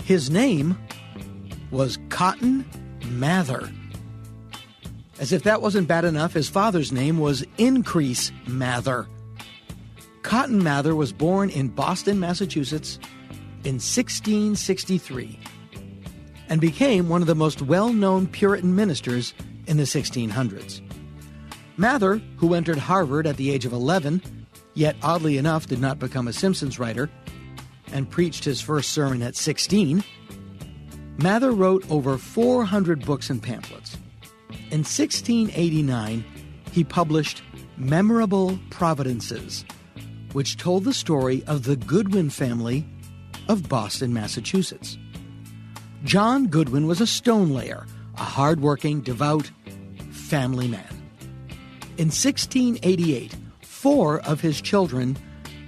His name was Cotton Mather. As if that wasn't bad enough, his father's name was Increase Mather. Cotton Mather was born in Boston, Massachusetts in 1663 and became one of the most well-known Puritan ministers in the 1600s. Mather, who entered Harvard at the age of 11, yet oddly enough did not become a Simpsons writer, and preached his first sermon at 16, Mather wrote over 400 books and pamphlets. In 1689, he published Memorable Providences, which told the story of the Goodwin family of Boston, Massachusetts. John Goodwin was a stone layer, a hard-working, devout family man. In 1688, 4 of his children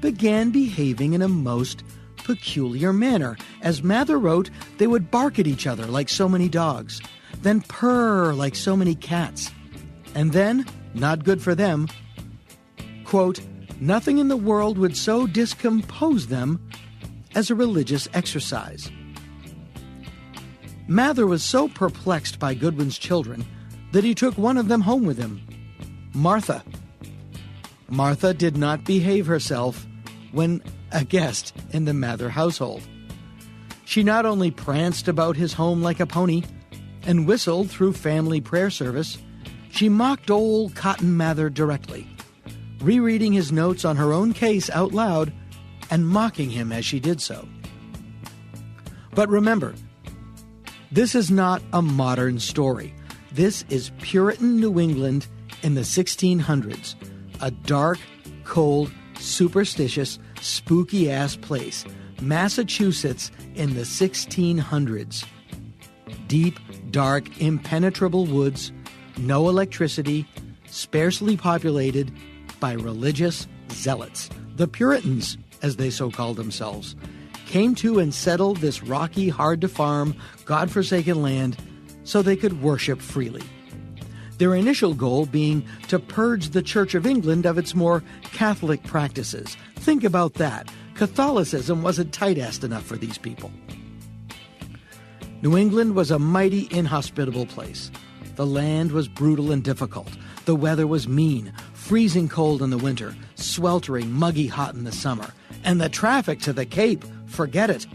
began behaving in a most peculiar manner. As Mather wrote, they would bark at each other like so many dogs, then purr like so many cats, and then, not good for them, quote, nothing in the world would so discompose them as a religious exercise. Mather was so perplexed by Goodwin's children that he took one of them home with him, Martha. Martha did not behave herself when a guest in the Mather household. She not only pranced about his home like a pony and whistled through family prayer service, she mocked old Cotton Mather directly, rereading his notes on her own case out loud and mocking him as she did so. But remember, this is not a modern story. This is Puritan New England in the 1600s, a dark, cold, superstitious, spooky-ass place, Massachusetts in the 1600s. Deep, dark, impenetrable woods, no electricity, sparsely populated by religious zealots. The Puritans, as they so called themselves, came to and settled this rocky, hard-to-farm, God-forsaken land so they could worship freely. Their initial goal being to purge the Church of England of its more Catholic practices. Think about that. Catholicism wasn't tight-assed enough for these people. New England was a mighty inhospitable place. The land was brutal and difficult. The weather was mean, freezing cold in the winter, sweltering, muggy hot in the summer. And the traffic to the Cape, forget it.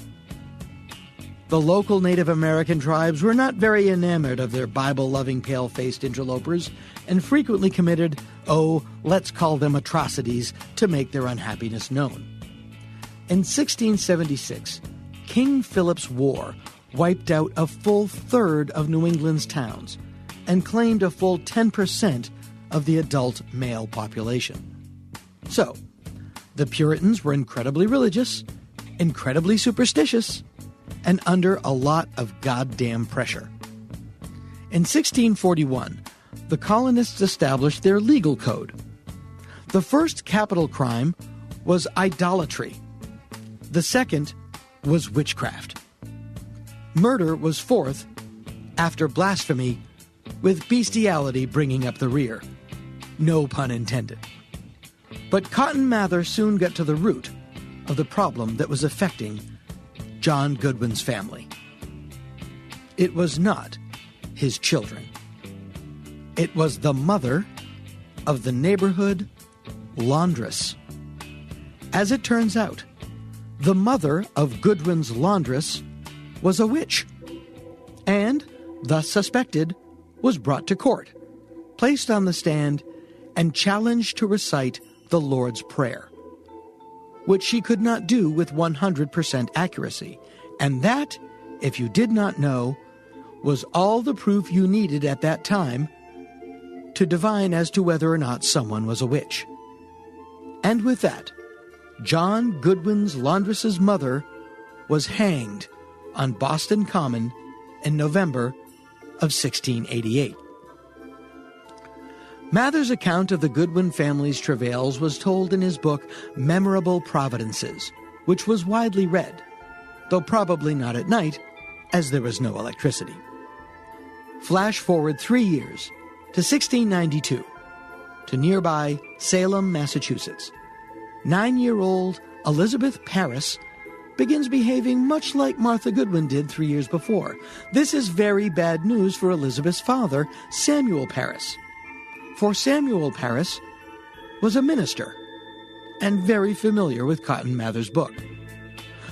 The local Native American tribes were not very enamored of their Bible-loving, pale-faced interlopers and frequently committed, let's call them atrocities, to make their unhappiness known. In 1676, King Philip's War wiped out a full third of New England's towns and claimed a full 10% of the adult male population. So, the Puritans were incredibly religious, incredibly superstitious, and under a lot of goddamn pressure. In 1641, the colonists established their legal code. The first capital crime was idolatry. The second was witchcraft. Murder was fourth, after blasphemy, with bestiality bringing up the rear. No pun intended. But Cotton Mather soon got to the root of the problem that was affecting John Goodwin's family. It was not his children. It was the mother of the neighborhood laundress. As it turns out, the mother of Goodwin's laundress was a witch, and, thus suspected, was brought to court, placed on the stand, and challenged to recite the Lord's Prayer, which she could not do with 100% accuracy. And that, if you did not know, was all the proof you needed at that time to divine as to whether or not someone was a witch. And with that, John Goodwin's laundress's mother was hanged on Boston Common in November of 1688. Mather's account of the Goodwin family's travails was told in his book Memorable Providences, which was widely read, though probably not at night, as there was no electricity. Flash forward 3 years to 1692, to nearby Salem, Massachusetts. 9-year-old Elizabeth Parris begins behaving much like Martha Goodwin did 3 years before. This is very bad news for Elizabeth's father, Samuel Parris. For Samuel Parris was a minister and very familiar with Cotton Mather's book.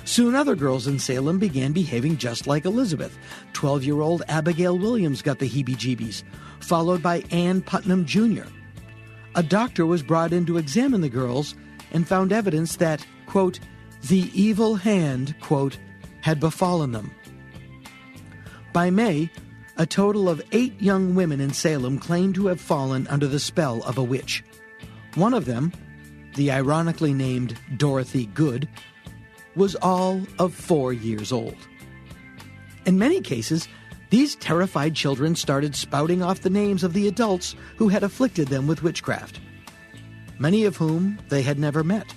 Soon other girls in Salem began behaving just like Elizabeth. 12-year-old Abigail Williams got the heebie-jeebies, followed by Ann Putnam Jr. A doctor was brought in to examine the girls and found evidence that, quote, the evil hand, quote, had befallen them. By May, a total of 8 young women in Salem claimed to have fallen under the spell of a witch. One of them, the ironically named Dorothy Good, was all of 4 years old. In many cases, these terrified children started spouting off the names of the adults who had afflicted them with witchcraft, many of whom they had never met.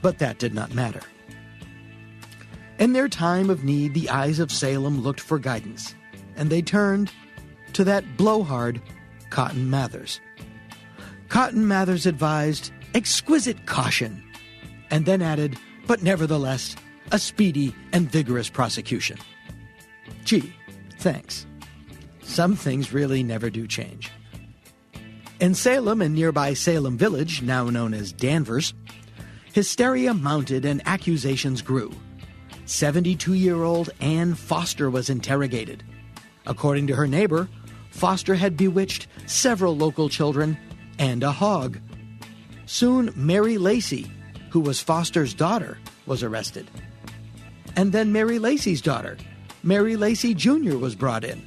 But that did not matter. In their time of need, the eyes of Salem looked for guidance, and they turned to that blowhard Cotton Mathers. Cotton Mathers advised exquisite caution, and then added, but nevertheless, a speedy and vigorous prosecution. Gee, thanks. Some things really never do change. In Salem and nearby Salem Village, now known as Danvers, hysteria mounted and accusations grew. 72-year-old Ann Foster was interrogated. According to her neighbor, Foster had bewitched several local children and a hog. Soon, Mary Lacey, who was Foster's daughter, was arrested. And then Mary Lacey's daughter, Mary Lacey Jr., was brought in.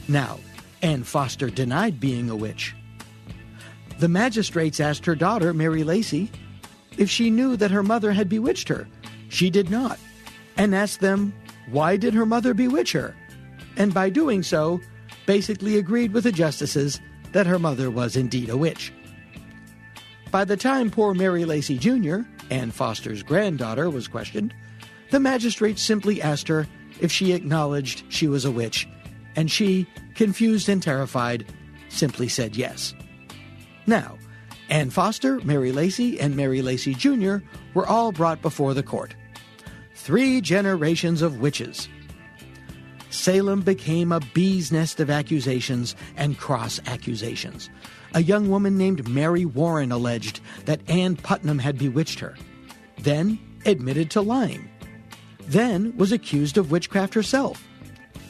Now, Ann Foster denied being a witch. The magistrates asked her daughter, Mary Lacey, if she knew that her mother had bewitched her. She did not, and asked them, why did her mother bewitch her? And by doing so, basically agreed with the justices that her mother was indeed a witch. By the time poor Mary Lacey Jr., Ann Foster's granddaughter, was questioned, the magistrate simply asked her if she acknowledged she was a witch, and she, confused and terrified, simply said yes. Now, Ann Foster, Mary Lacey, and Mary Lacey Jr. were all brought before the court. 3 generations of witches. Salem became a bee's nest of accusations and cross-accusations. A young woman named Mary Warren alleged that Ann Putnam had bewitched her, then admitted to lying, then was accused of witchcraft herself,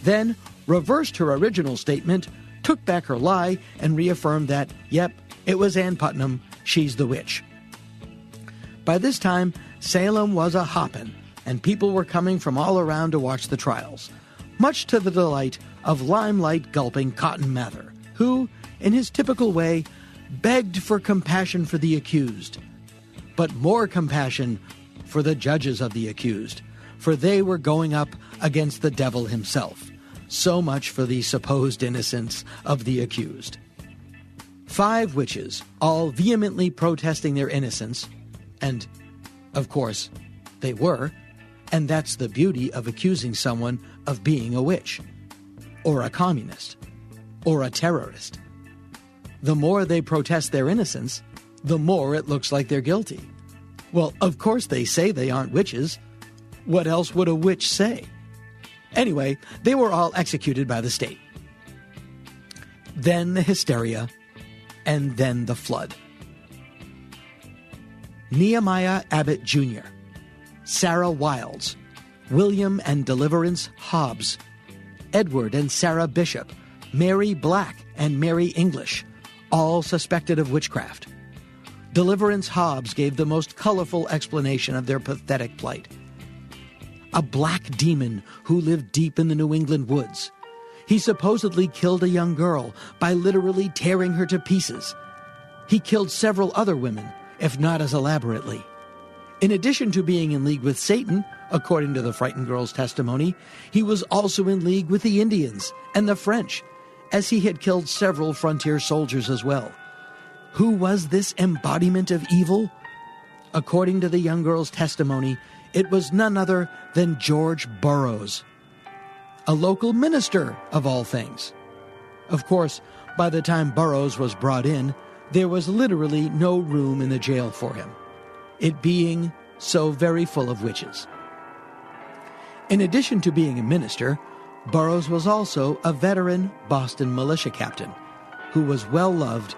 then reversed her original statement, took back her lie, and reaffirmed that, yep, it was Ann Putnam, she's the witch. By this time, Salem was a hoppin', and people were coming from all around to watch the trials, much to the delight of limelight-gulping Cotton Mather, who, in his typical way, begged for compassion for the accused, but more compassion for the judges of the accused, for they were going up against the devil himself. So much for the supposed innocence of the accused. 5 witches, all vehemently protesting their innocence, and, of course, they were, and that's the beauty of accusing someone of being a witch, or a communist, or a terrorist. The more they protest their innocence, the more it looks like they're guilty. Well, of course they say they aren't witches. What else would a witch say? Anyway, they were all executed by the state. Then the hysteria, and then the flood. Nehemiah Abbott Jr., Sarah Wilds, William and Deliverance Hobbs, Edward and Sarah Bishop, Mary Black and Mary English, all suspected of witchcraft. Deliverance Hobbs gave the most colorful explanation of their pathetic plight. A black demon who lived deep in the New England woods. He supposedly killed a young girl by literally tearing her to pieces. He killed several other women, if not as elaborately. In addition to being in league with Satan, according to the frightened girl's testimony, he was also in league with the Indians and the French, as he had killed several frontier soldiers as well. Who was this embodiment of evil? According to the young girl's testimony, it was none other than George Burroughs, a local minister of all things. Of course, by the time Burroughs was brought in, there was literally no room in the jail for him, it being so very full of witches. In addition to being a minister, Burroughs was also a veteran Boston militia captain who was well loved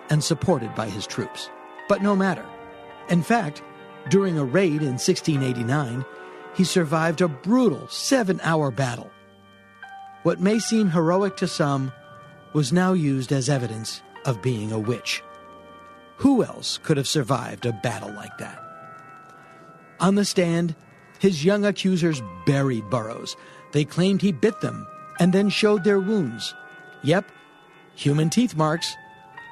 and supported by his troops. But no matter. In fact, during a raid in 1689, he survived a brutal 7-hour battle. What may seem heroic to some was now used as evidence of being a witch. Who else could have survived a battle like that? On the stand, his young accusers buried Burroughs. They claimed he bit them and then showed their wounds. Yep, human teeth marks,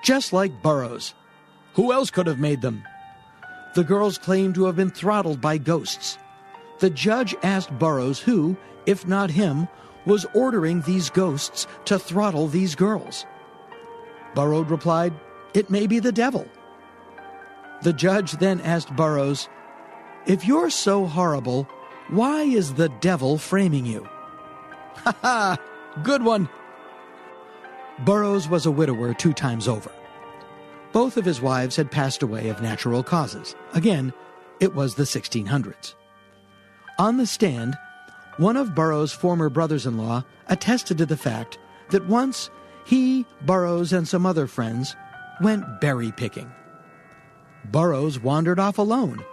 just like Burroughs. Who else could have made them? The girls claimed to have been throttled by ghosts. The judge asked Burroughs who, if not him, was ordering these ghosts to throttle these girls. Burroughs replied, "It may be the devil." The judge then asked Burroughs, "If you're so horrible, why is the devil framing you?" Ha ha! Good one! Burroughs was a widower 2 times over. Both of his wives had passed away of natural causes. Again, it was the 1600s. On the stand, one of Burroughs' former brothers-in-law attested to the fact that once he, Burroughs, and some other friends went berry picking. Burroughs wandered off alone,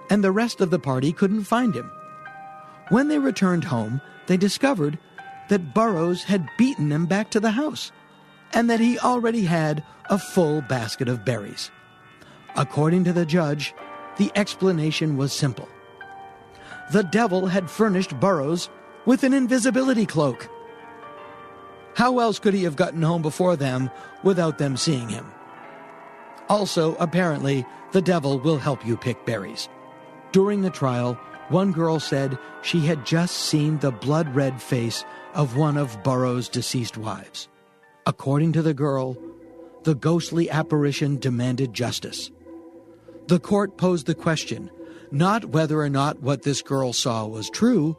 and the rest of the party couldn't find him. When they returned home, they discovered that Burroughs had beaten them back to the house, and that he already had a full basket of berries. According to the judge, the explanation was simple. The devil had furnished Burroughs with an invisibility cloak. How else could he have gotten home before them without them seeing him? Also, apparently, the devil will help you pick berries. During the trial, one girl said she had just seen the blood-red face of one of Burroughs' deceased wives. According to the girl, the ghostly apparition demanded justice. The court posed the question, not whether or not what this girl saw was true,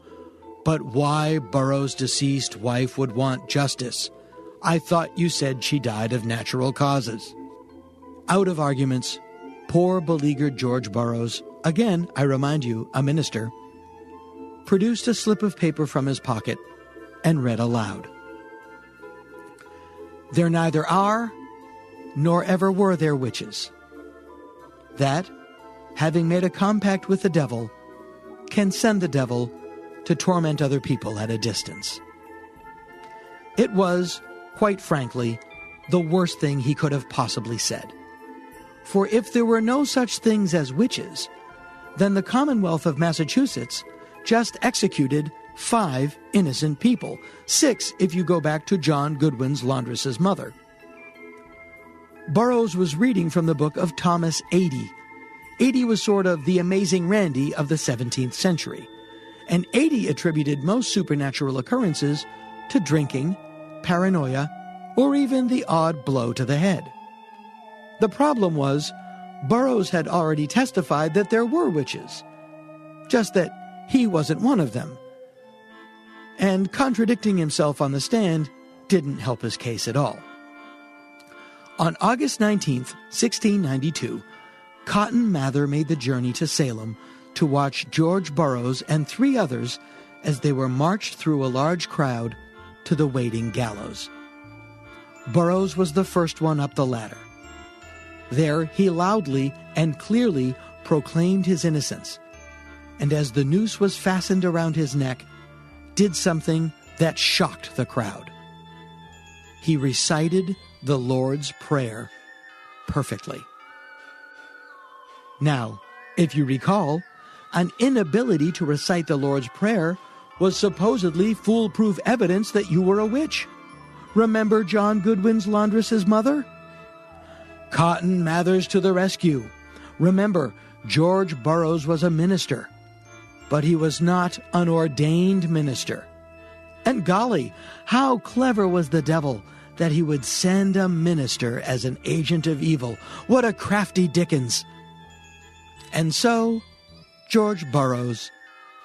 but why Burroughs' deceased wife would want justice. I thought you said she died of natural causes. Out of arguments, poor beleaguered George Burroughs, again, I remind you, a minister, produced a slip of paper from his pocket and read aloud. "There neither are, nor ever were there witches, that, having made a compact with the devil, can send the devil to torment other people at a distance." It was, quite frankly, the worst thing he could have possibly said. For if there were no such things as witches, then the Commonwealth of Massachusetts just executed 5 innocent people, 6 if you go back to John Goodwin's laundress's mother. Burroughs was reading from the book of Thomas Adie. Adie was sort of the Amazing Randy of the 17th century, and Adie attributed most supernatural occurrences to drinking, paranoia, or even the odd blow to the head. The problem was, Burroughs had already testified that there were witches, just that he wasn't one of them. And contradicting himself on the stand didn't help his case at all. On August 19th, 1692, Cotton Mather made the journey to Salem to watch George Burroughs and 3 others as they were marched through a large crowd to the waiting gallows. Burroughs was the first one up the ladder. There he loudly and clearly proclaimed his innocence, and as the noose was fastened around his neck, did something that shocked the crowd. He recited the Lord's Prayer perfectly. Now, if you recall, an inability to recite the Lord's Prayer was supposedly foolproof evidence that you were a witch. Remember John Goodwin's laundress's mother? Cotton Mathers to the rescue. Remember, George Burroughs was a minister, but he was not an ordained minister. And golly, how clever was the devil that he would send a minister as an agent of evil. What a crafty Dickens. And so, George Burroughs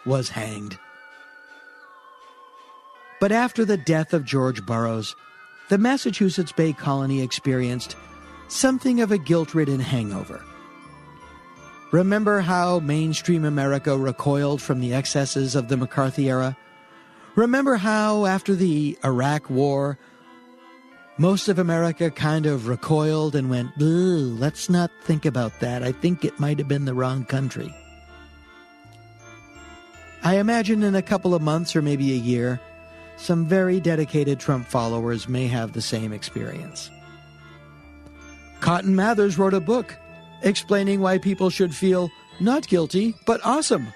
was hanged. But after the death of George Burroughs, the Massachusetts Bay Colony experienced something of a guilt-ridden hangover. Remember how mainstream America recoiled from the excesses of the McCarthy era? Remember how, after the Iraq War, most of America kind of recoiled and went, let's not think about that. I think it might have been the wrong country. I imagine in a couple of months or maybe a year, some very dedicated Trump followers may have the same experience. Cotton Mather's wrote a book explaining why people should feel not guilty, but awesome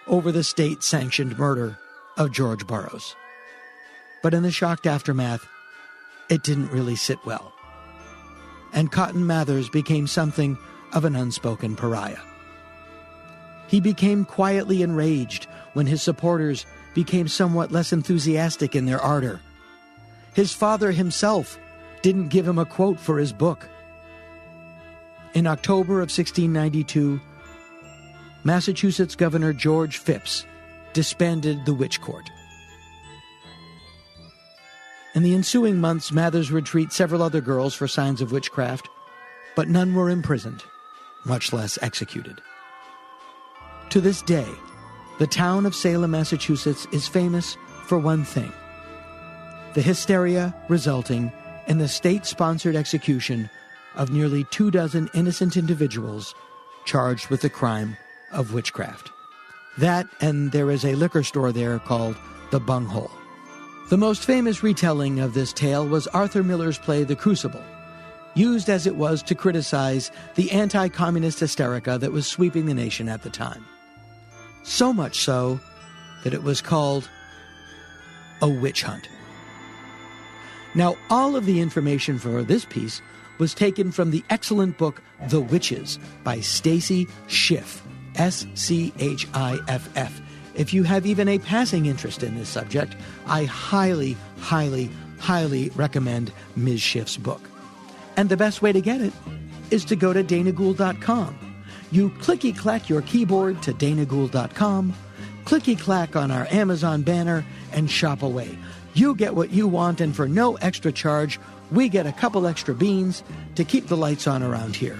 over the state-sanctioned murder of George Burroughs. But in the shocked aftermath, it didn't really sit well. And Cotton Mather's became something of an unspoken pariah. He became quietly enraged when his supporters became somewhat less enthusiastic in their ardor. His father himself didn't give him a quote for his book. In October of 1692, Massachusetts Governor George Phipps disbanded the witch court. In the ensuing months, Mathers would treat several other girls for signs of witchcraft, but none were imprisoned, much less executed. To this day, the town of Salem, Massachusetts is famous for one thing: the hysteria resulting in the state-sponsored execution of nearly 24 innocent individuals charged with the crime of witchcraft. That, and there is a liquor store there called the Bunghole. The most famous retelling of this tale was Arthur Miller's play The Crucible, used as it was to criticize the anti-communist hysterica that was sweeping the nation at the time. So much so that it was called a witch hunt. Now, all of the information for this piece was taken from the excellent book The Witches by Stacy Schiff, S-C-H-I-F-F. If you have even a passing interest in this subject, I highly, highly, highly recommend Ms. Schiff's book. And the best way to get it is to go to danagould.com. You clicky-clack your keyboard to danagould.com, clicky-clack on our Amazon banner, and shop away. You get what you want, and for no extra charge, we get a couple extra beans to keep the lights on around here.